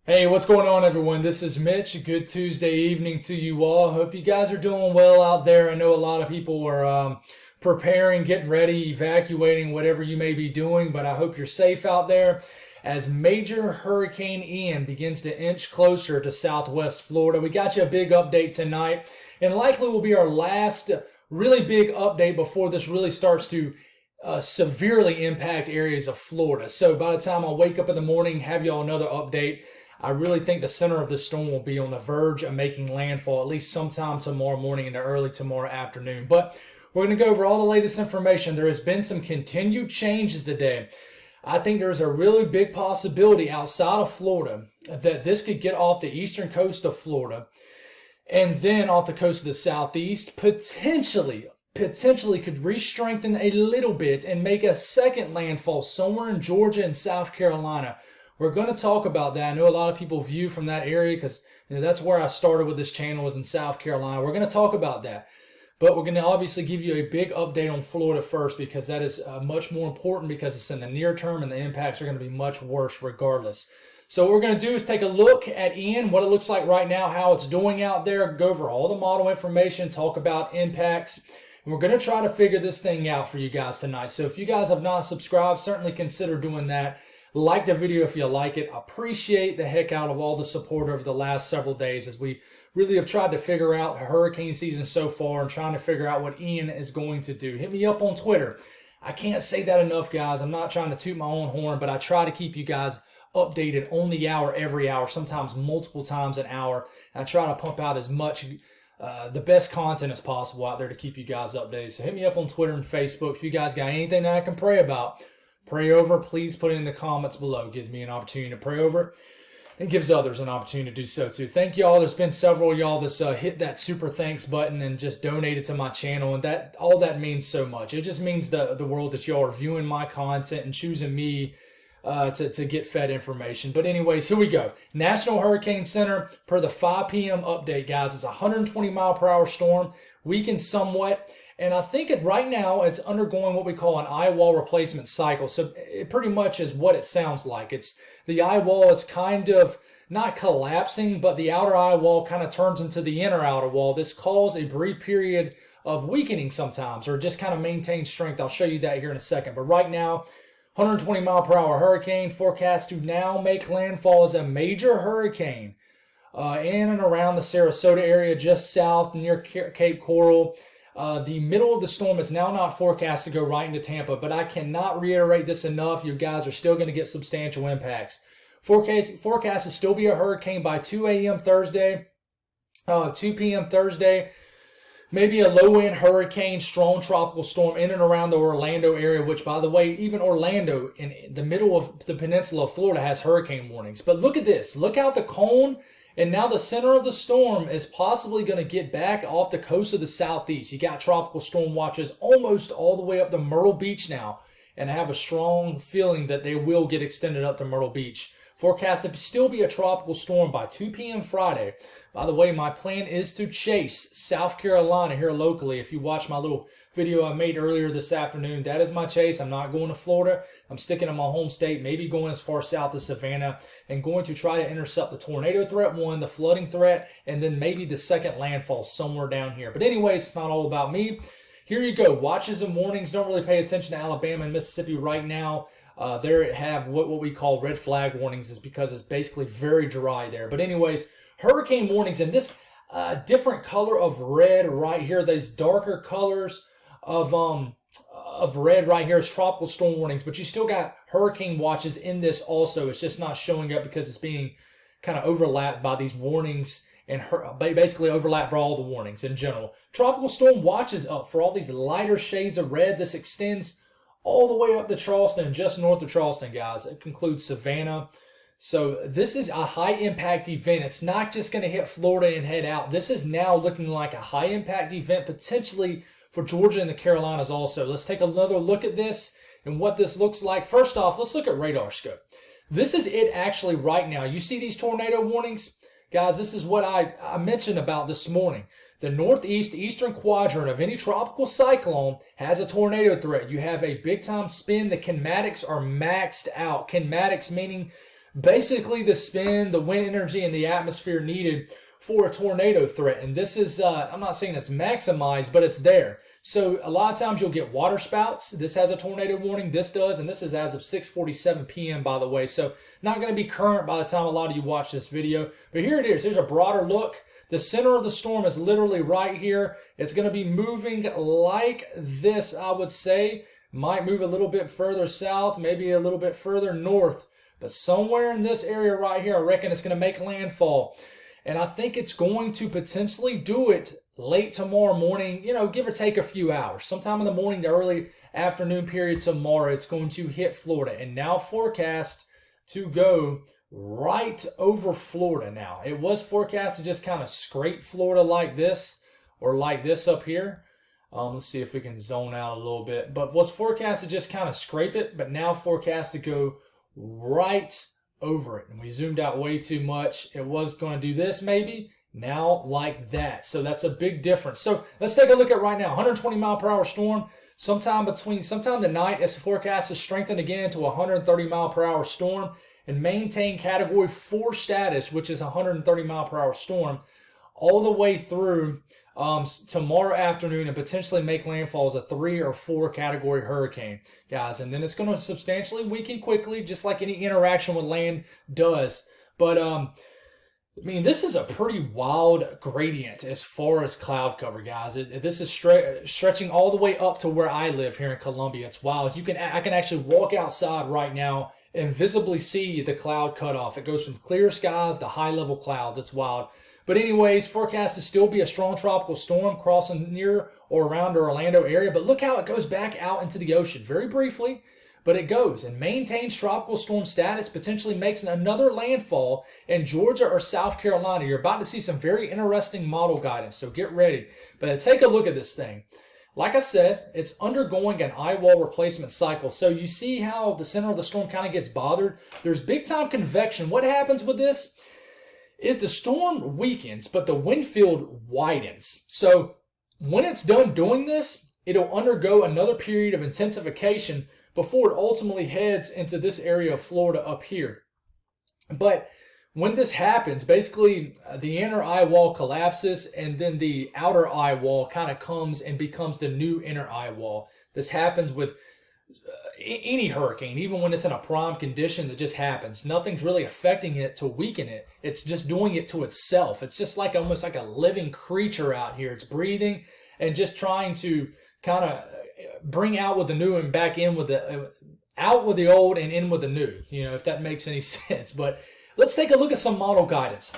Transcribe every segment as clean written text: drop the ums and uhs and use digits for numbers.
Hey, what's going on, everyone? This is Mitch. Good Tuesday evening to you all. Hope you guys are doing well out there. I know a lot of people are preparing, getting ready, evacuating, whatever you may be doing, but I hope you're safe out there as Major Hurricane Ian begins to inch closer to southwest Florida. We got you a big update tonight, and likely will be our last really big update before this really starts to severely impact areas of Florida. So by the time I wake up in the morning, have y'all another update. I really think the center of this storm will be on the verge of making landfall, at least sometime tomorrow morning into early tomorrow afternoon. But we're going to go over all the latest information. There has been some continued changes today. I think there's a really big possibility outside of Florida that this could get off the eastern coast of Florida and then off the coast of the southeast, potentially could re-strengthen a little bit and make a second landfall somewhere in Georgia and South Carolina. We're going to talk about that. I know a lot of people view from that area because that's where I started with this channel, was in South Carolina. We're going to talk about that. But we're going to obviously give you a big update on Florida first, because that is much more important, because it's in the near term and the impacts are going to be much worse regardless. So what we're going to do is take a look at Ian, what it looks like right now, how it's doing out there, go over all the model information, talk about impacts. And we're going to try to figure this thing out for you guys tonight. So if you guys have not subscribed, certainly consider doing that. Like the video if you like it. Appreciate the heck out of all the support over the last several days as we really have tried to figure out hurricane season so far and trying to figure out what Ian is going to do. Hit me up on Twitter. I can't say that enough, guys. I'm not trying to toot my own horn, but I try to keep you guys updated on the hour, every hour, sometimes multiple times an hour. And I try to pump out as much the best content as possible out there to keep you guys updated. So hit me up on Twitter and Facebook. If you guys got anything that I can pray about, pray over, please put it in the comments below. It gives me an opportunity to pray over. It gives others an opportunity to do so too. Thank y'all. There's been several of y'all that's hit that super thanks button and just donated to my channel, and that all that means so much. It just means the world that y'all are viewing my content and choosing me to get fed information. But anyways, here we go. National Hurricane Center, per the 5 p.m. update, guys, it's a 120 mile per hour storm, weakened somewhat. And I think right now it's undergoing what we call an eye wall replacement cycle. So it pretty much is what it sounds like. It's the eye wall is kind of not collapsing, but the outer eye wall kind of turns into the inner outer wall. This caused a brief period of weakening sometimes, or just kind of maintain strength. I'll show you that here in a second. But right now, 120 mile per hour hurricane forecast to now make landfall as a major hurricane in and around the Sarasota area, just south near Cape Coral. The middle of the storm is now not forecast to go right into Tampa, but I cannot reiterate this enough. You guys are still going to get substantial impacts. Forecast to still be a hurricane by 2 a.m. Thursday, 2 p.m. Thursday. Maybe a low-end hurricane, strong tropical storm in and around the Orlando area, which, by the way, even Orlando in the middle of the peninsula of Florida has hurricane warnings. But look at this. Look out the cone. And now the center of the storm is possibly going to get back off the coast of the southeast. You got tropical storm watches almost all the way up to Myrtle Beach now, and I have a strong feeling that they will get extended up to Myrtle Beach. Forecast to still be a tropical storm by 2 p.m. Friday. By the way, my plan is to chase South Carolina here locally. If you watch my little video I made earlier this afternoon, that is my chase. I'm not going to Florida. I'm sticking to my home state, maybe going as far south as Savannah, and going to try to intercept the tornado threat one, the flooding threat, and then maybe the second landfall somewhere down here. But anyways, it's not all about me. Here you go. Watches and warnings. Don't really pay attention to Alabama and Mississippi right now. They have what we call red flag warnings, is because it's basically very dry there. But anyways, hurricane warnings, and this different color of red right here, these darker colors of red right here is tropical storm warnings, but you still got hurricane watches in this also. It's just not showing up because it's being kind of overlapped by these warnings, and basically overlap by all the warnings in general. Tropical storm watches up for all these lighter shades of red. This extends all the way up to Charleston, just north of Charleston, guys. It includes Savannah. So this is a high-impact event. It's not just going to hit Florida and head out. This is now looking like a high-impact event, potentially for Georgia and the Carolinas also. Let's take another look at this and what this looks like. First off, let's look at radar scope. This is it actually right now. You see these tornado warnings? Guys, this is what I mentioned about this morning. The northeast eastern quadrant of any tropical cyclone has a tornado threat. You have a big-time spin. The kinematics are maxed out. Kinematics meaning basically the spin, the wind energy, and the atmosphere needed for a tornado threat. And this is, I'm not saying it's maximized, but it's there. So a lot of times you'll get water spouts. This has a tornado warning. This does. And this is as of 6:47 p.m., by the way. So not going to be current by the time a lot of you watch this video. But here it is. Here's a broader look. The center of the storm is literally right here. It's going to be moving like this, I would say. Might move a little bit further south, maybe a little bit further north. But somewhere in this area right here, I reckon it's going to make landfall. And I think it's going to potentially do it late tomorrow morning, give or take a few hours. Sometime in the morning to early afternoon period tomorrow, it's going to hit Florida. And now forecast to go right over Florida now. It was forecast to just kind of scrape Florida like this or like this up here. Let's see if we can zone out a little bit. But was forecast to just kind of scrape it, but now forecast to go right over it. And we zoomed out way too much. It was going to do this maybe. Now like that. So that's a big difference. So let's take a look at right now. 120 mile per hour storm. Sometime tonight, it's forecast to strengthen again to 130 mile per hour storm and maintain category 4 status, which is 130 mile per hour storm, all the way through tomorrow afternoon and potentially make landfall as a 3 or 4 category hurricane, guys. And then it's going to substantially weaken quickly, just like any interaction with land does. But this is a pretty wild gradient as far as cloud cover, guys. This is stretching all the way up to where I live here in Columbia. It's wild. I can actually walk outside right now and visibly see the cloud cutoff. It goes from clear skies to high level clouds. It's wild. But anyways, forecast to still be a strong tropical storm crossing near or around the Orlando area. But look how it goes back out into the ocean very briefly. But it goes and maintains tropical storm status, potentially makes another landfall in Georgia or South Carolina. You're about to see some very interesting model guidance, so get ready. But take a look at this thing. Like I said, it's undergoing an eye wall replacement cycle. So you see how the center of the storm kind of gets bothered? There's big time convection. What happens with this is the storm weakens, but the wind field widens. So when it's done doing this, it'll undergo another period of intensification before it ultimately heads into this area of Florida up here. But when this happens, basically the inner eye wall collapses and then the outer eye wall kind of comes and becomes the new inner eye wall. This happens with any hurricane, even when it's in a prime condition, that just happens. Nothing's really affecting it to weaken it. It's just doing it to itself. It's just like almost like a living creature out here. It's breathing and just trying to kind of bring out with the new and back in with the out with the old and in with the new, if that makes any sense. But let's take a look at some model guidance.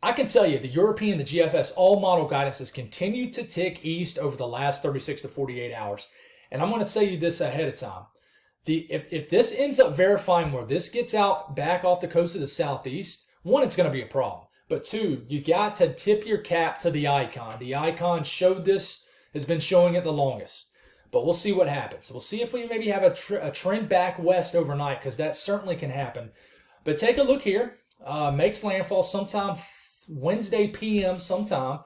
I can tell you the European, the GFS, all model guidance has continued to tick east over the last 36 to 48 hours. And I'm going to tell you this ahead of time. If this ends up verifying where this gets out back off the coast of the southeast, one, it's going to be a problem. But two, you got to tip your cap to the icon. The icon showed this, has been showing it the longest. But we'll see what happens. We'll see if we maybe have a trend back west overnight, because that certainly can happen. But take a look here. Makes landfall sometime Wednesday p.m. sometime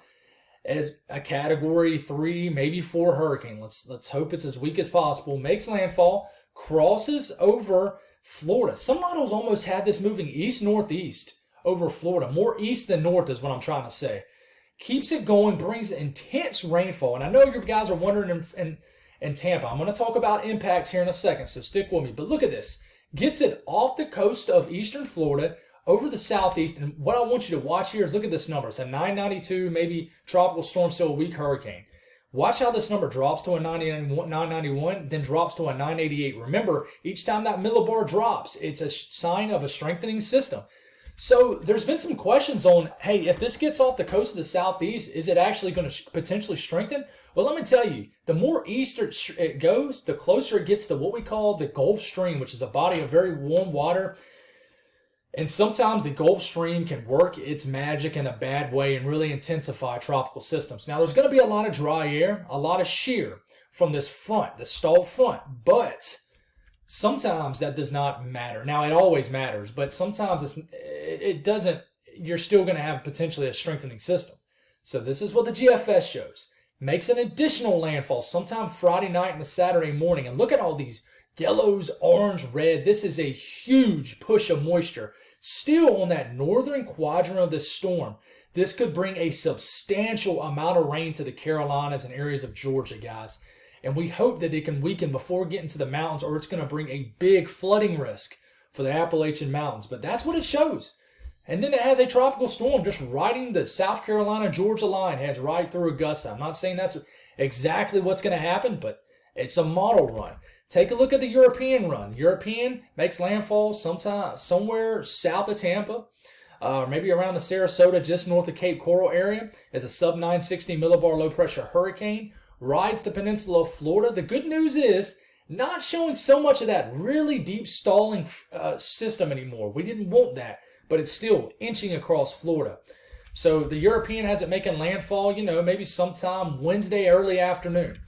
as a category 3, maybe 4 hurricane. Let's hope it's as weak as possible. Makes landfall, crosses over Florida. Some models almost had this moving east-northeast over Florida. More east than north is what I'm trying to say. Keeps it going, brings intense rainfall. And I know you guys are wondering in Tampa. I'm going to talk about impacts here in a second, so stick with me. But look at this. Gets it off the coast of eastern Florida, over the southeast. And what I want you to watch here is look at this number. It's a 992, maybe tropical storm, still a weak hurricane. Watch how this number drops to a 991, then drops to a 988. Remember, each time that millibar drops, it's a sign of a strengthening system. So there's been some questions on, hey, if this gets off the coast of the southeast, is it actually going to potentially strengthen? Well, let me tell you, the more east it goes, the closer it gets to what we call the Gulf Stream, which is a body of very warm water. And sometimes the Gulf Stream can work its magic in a bad way and really intensify tropical systems. Now, there's going to be a lot of dry air, a lot of shear from this front, the stalled front. But sometimes that does not matter. Now, it always matters, but sometimes it doesn't. You're still going to have potentially a strengthening system. So this is what the GFS shows. Makes an additional landfall sometime Friday night and a Saturday morning. And look at all these Yellows, orange, red. This is a huge push of moisture. Still on that northern quadrant of this storm, this could bring a substantial amount of rain to the Carolinas and areas of Georgia, guys. And we hope that it can weaken before getting to the mountains, or it's going to bring a big flooding risk for the Appalachian Mountains. But that's what it shows. And then it has a tropical storm just riding the South Carolina-Georgia line, heads right through Augusta. I'm not saying that's exactly what's going to happen, but it's a model run. Take a look at the European run. European makes landfall somewhere south of Tampa, maybe around the Sarasota, just north of Cape Coral area, as a sub-960 millibar low-pressure hurricane. Rides the peninsula of Florida. The good news is not showing so much of that really deep stalling system anymore. We didn't want that, but it's still inching across Florida. So the European has it making landfall, maybe sometime Wednesday early afternoon.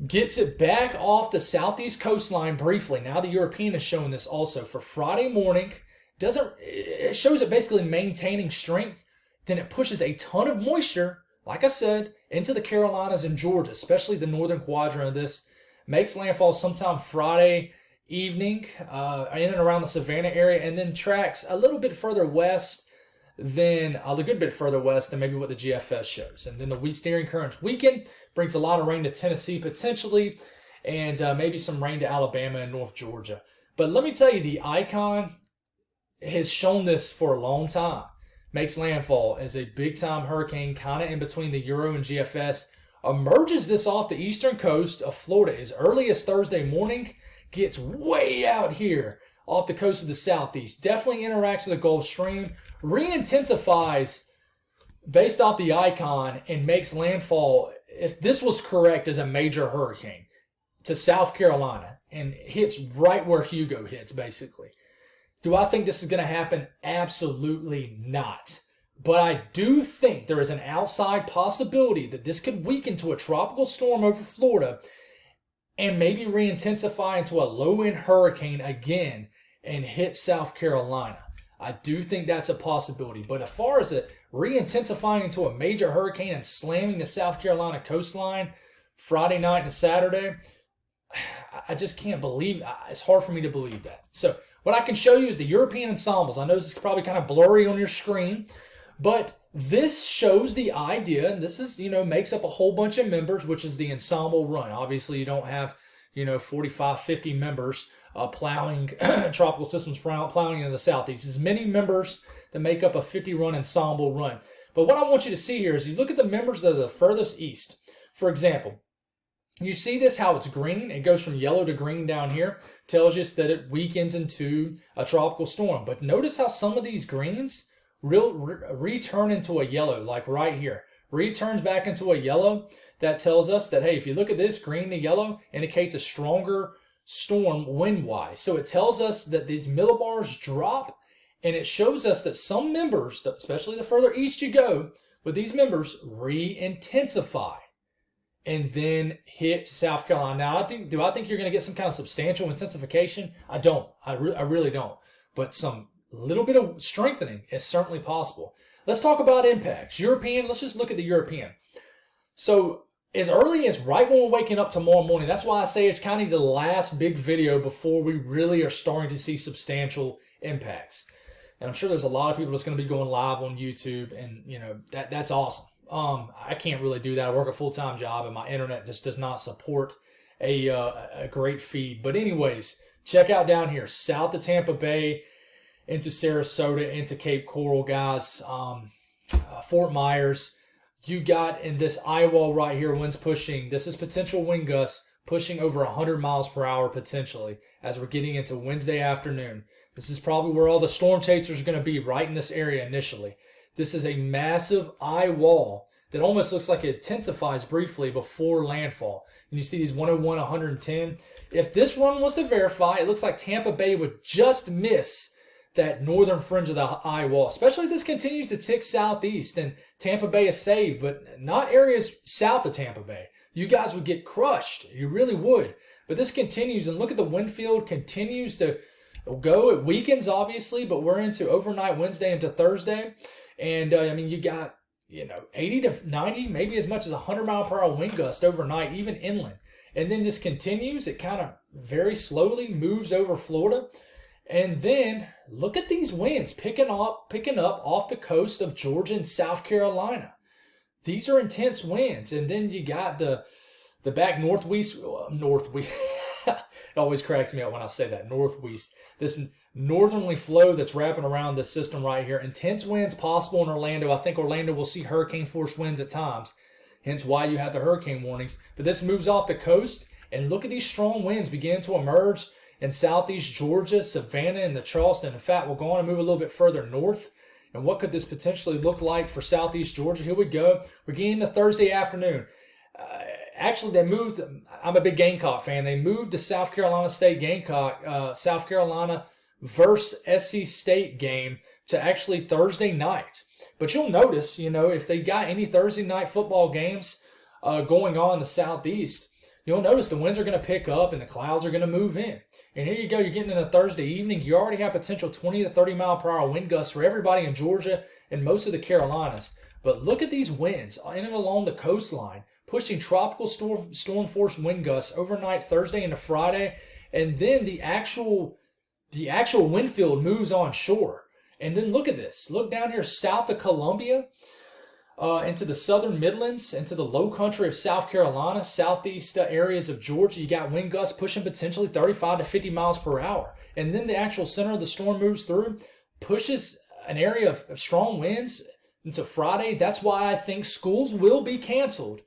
Gets it back off the southeast coastline briefly. Now the European is showing this also for Friday morning. It shows it basically maintaining strength. Then it pushes a ton of moisture, like I said, into the Carolinas and Georgia, especially the northern quadrant of this. Makes landfall sometime Friday evening in and around the Savannah area, and then tracks a little bit further west than a good bit further west than maybe what the GFS shows. And then the steering currents weaken, brings a lot of rain to Tennessee potentially, and maybe some rain to Alabama and North Georgia. But let me tell you, the icon has shown this for a long time. Makes landfall as a big-time hurricane, kind of in between the Euro and GFS. Emerges this off the eastern coast of Florida as early as Thursday morning. Gets way out here off the coast of the southeast. Definitely interacts with the Gulf Stream. Re-intensifies based off the icon and makes landfall, if this was correct, as a major hurricane to South Carolina and hits right where Hugo hits, basically. Do I think this is going to happen? Absolutely not. But I do think there is an outside possibility that this could weaken to a tropical storm over Florida and maybe re-intensify into a low-end hurricane again and hit South Carolina. I do think that's a possibility. But as far as it re-intensifying into a major hurricane and slamming the South Carolina coastline Friday night and Saturday, I just can't believe it. It's hard for me to believe that. So what I can show you is the European ensembles. I know this is probably kind of blurry on your screen, but this shows the idea, and this is, makes up a whole bunch of members, which is the ensemble run. Obviously, you don't have, 45, 50 members plowing, tropical systems plowing into the southeast. There's many members that make up a 50-run ensemble run. But what I want you to see here is you look at the members that are the furthest east. For example, you see this, how it's green. It goes from yellow to green down here. Tells us that it weakens into a tropical storm. But notice how some of these greens return into a yellow, like right here. Returns back into a yellow. That tells us that, hey, if you look at this, green to yellow indicates a stronger storm wind-wise. So it tells us that these millibars drop, and it shows us that some members, especially the further east you go, with these members re-intensify and then hit South Carolina. Now, do I think you're going to get some kind of substantial intensification? I don't. I really don't. But some little bit of strengthening is certainly possible. Let's talk about impacts. European, let's just look at the European. So as early as right when we're waking up tomorrow morning, that's why I say it's kind of the last big video before we really are starting to see substantial impacts. And I'm sure there's a lot of people that's going to be going live on YouTube, and that's awesome. I can't really do that. I work a full-time job, and my internet just does not support a great feed. But anyways, check out down here, south of Tampa Bay, into Sarasota, into Cape Coral, guys. Fort Myers. You got in this eye wall right here, winds pushing. This is potential wind gusts pushing over 100 miles per hour potentially as we're getting into Wednesday afternoon. This is probably where all the storm chasers are going to be, right in this area initially. This is a massive eye wall that almost looks like it intensifies briefly before landfall. And you see these 101, 110. If this one was to verify, it looks like Tampa Bay would just miss that northern fringe of the eye wall, especially if this continues to tick southeast and Tampa Bay is saved, but not areas south of Tampa Bay. You guys would get crushed. You really would. But this continues, and look at the wind field continues to go. It weakens, obviously, but we're into overnight Wednesday into Thursday. And, you got, 80 to 90, maybe as much as 100 mile per hour wind gust overnight, even inland. and then this continues. It kind of very slowly moves over Florida. And then look at these winds picking up off the coast of Georgia and South Carolina. These are intense winds. And then you got the back northwest. It always cracks me up when I say that, northwest. This northerly flow that's wrapping around this system right here. Intense winds possible in Orlando. I think Orlando will see hurricane force winds at times, hence why you have the hurricane warnings. But this moves off the coast, and look at these strong winds begin to emerge in southeast Georgia, Savannah, and the Charleston. In fact, we'll go on and move a little bit further north. And what could this potentially look like for southeast Georgia? Here we go. We're getting to Thursday afternoon. Actually, they moved. I'm a big Gamecock fan. They moved the South Carolina State Gamecock, South Carolina versus SC State game to actually Thursday night. But you'll notice, if they got any Thursday night football games going on in the southeast, you'll notice the winds are going to pick up and the clouds are going to move in. And here you go. You're getting in a Thursday evening. You already have potential 20 to 30 mile per hour wind gusts for everybody in Georgia and most of the Carolinas. But look at these winds in and along the coastline, pushing tropical storm force wind gusts overnight Thursday into Friday. And then the actual wind field moves on shore. And then look at this. Look down here south of Columbia, into the southern Midlands, into the low country of South Carolina, southeast areas of Georgia. You got wind gusts pushing potentially 35 to 50 miles per hour. And then the actual center of the storm moves through, pushes an area of strong winds into Friday. That's why I think schools will be canceled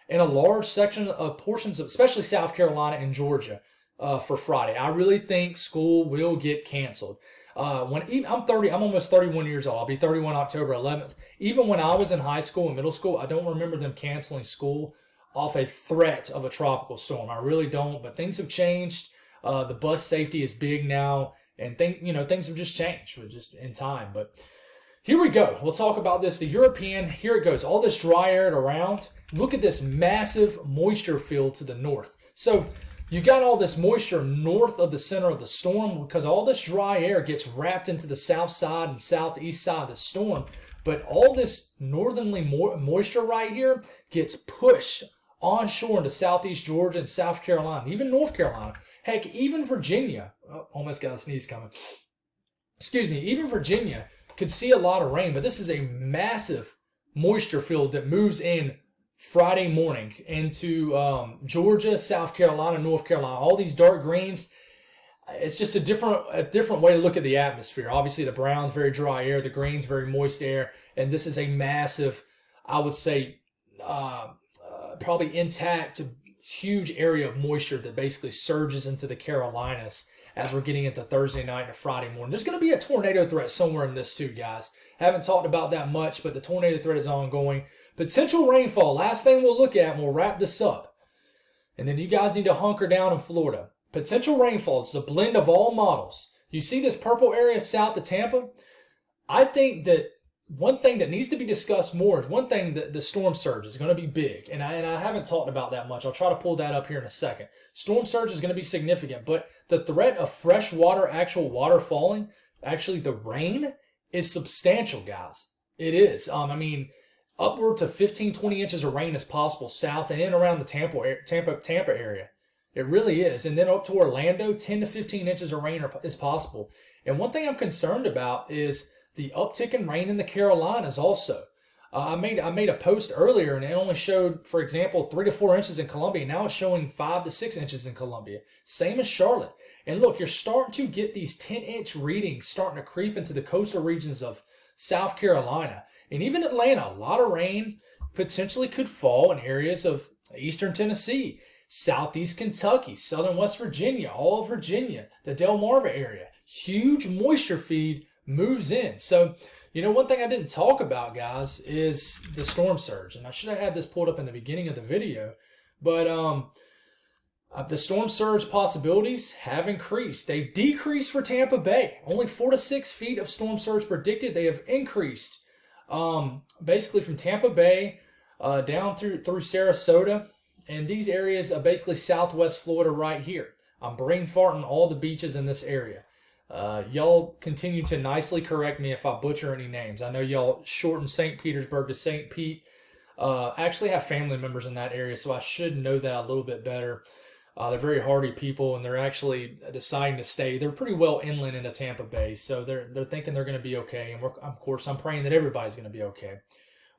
in a large section of portions of, especially South Carolina and Georgia, for Friday. I really think school will get canceled. I'm almost 31 years old. I'll be 31 October 11th. Even when I was in high school and middle school, I don't remember them canceling school off a threat of a tropical storm. I really don't, but things have changed. The bus safety is big now, and things have just changed. We're just in time, but here we go. We'll talk about this. The European, here it goes. All this dry air around. Look at this massive moisture field to the north. So you got all this moisture north of the center of the storm because all this dry air gets wrapped into the south side and southeast side of the storm. But all this northerly moisture right here gets pushed onshore into southeast Georgia and South Carolina, even North Carolina. Heck, even Virginia. Oh, almost got a sneeze coming. Excuse me. Even Virginia could see a lot of rain, but this is a massive moisture field that moves in Friday morning into Georgia, South Carolina, North Carolina. All these dark greens. It's just a different way to look at the atmosphere. Obviously, the brown's very dry air, the green's very moist air, and this is a massive, I would say, probably intact, huge area of moisture that basically surges into the Carolinas as we're getting into Thursday night and Friday morning. There's going to be a tornado threat somewhere in this too, guys. Haven't talked about that much, but the tornado threat is ongoing. Potential rainfall, last thing we'll look at, and we'll wrap this up. And then you guys need to hunker down in Florida. Potential rainfall, it's a blend of all models. You see this purple area south of Tampa? I think that one thing that needs to be discussed more is one thing that the storm surge is going to be big. And I haven't talked about that much. I'll try to pull that up here in a second. Storm surge is going to be significant, but the threat of fresh water, actual water falling, actually the rain, is substantial, guys. It is. Upward to 15, 20 inches of rain is possible south and in around the Tampa area. It really is. And then up to Orlando, 10 to 15 inches of rain is possible. And one thing I'm concerned about is the uptick in rain in the Carolinas also. I made a post earlier and it only showed, for example, 3 to 4 inches in Columbia. Now it's showing 5 to 6 inches in Columbia. Same as Charlotte. And look, you're starting to get these 10-inch readings starting to creep into the coastal regions of South Carolina. And even Atlanta, a lot of rain potentially could fall in areas of eastern Tennessee, southeast Kentucky, southern West Virginia, all of Virginia, the Delmarva area. Huge moisture feed moves in. So, one thing I didn't talk about, guys, is the storm surge. And I should have had this pulled up in the beginning of the video. But the storm surge possibilities have increased. They've decreased for Tampa Bay. Only 4 to 6 feet of storm surge predicted. They have increased basically from Tampa Bay down through Sarasota. And these areas are basically southwest Florida right here. I'm brain farting all the beaches in this area. Y'all continue to nicely correct me if I butcher any names. I know y'all shorten St. Petersburg to St. Pete. I actually have family members in that area, so I should know that a little bit better. They're very hardy people, and they're actually deciding to stay. They're pretty well inland into Tampa Bay, so they're thinking they're going to be okay. And of course, I'm praying that everybody's going to be okay.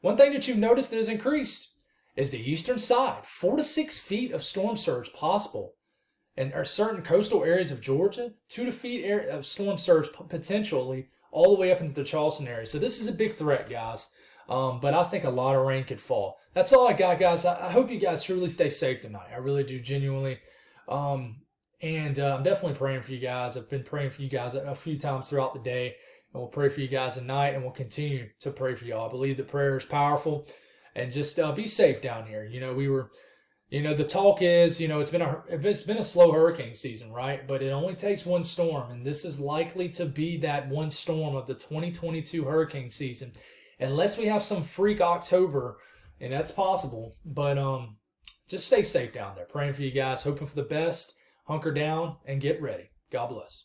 One thing that you've noticed that has increased is the eastern side. 4 to 6 feet of storm surge possible in certain coastal areas of Georgia. 2 to feet of storm surge potentially all the way up into the Charleston area. So this is a big threat, guys. But I think a lot of rain could fall. That's all I got, guys. I hope you guys truly stay safe tonight. I really do, genuinely. And I'm definitely praying for you guys. I've been praying for you guys a few times throughout the day. And we'll pray for you guys tonight, and we'll continue to pray for y'all. I believe that prayer is powerful. And just be safe down here. The talk is, it's been a slow hurricane season, right? But it only takes one storm, and this is likely to be that one storm of the 2022 hurricane season, unless we have some freak October, and that's possible. But just stay safe down there. Praying for you guys, hoping for the best. Hunker down and get ready. God bless.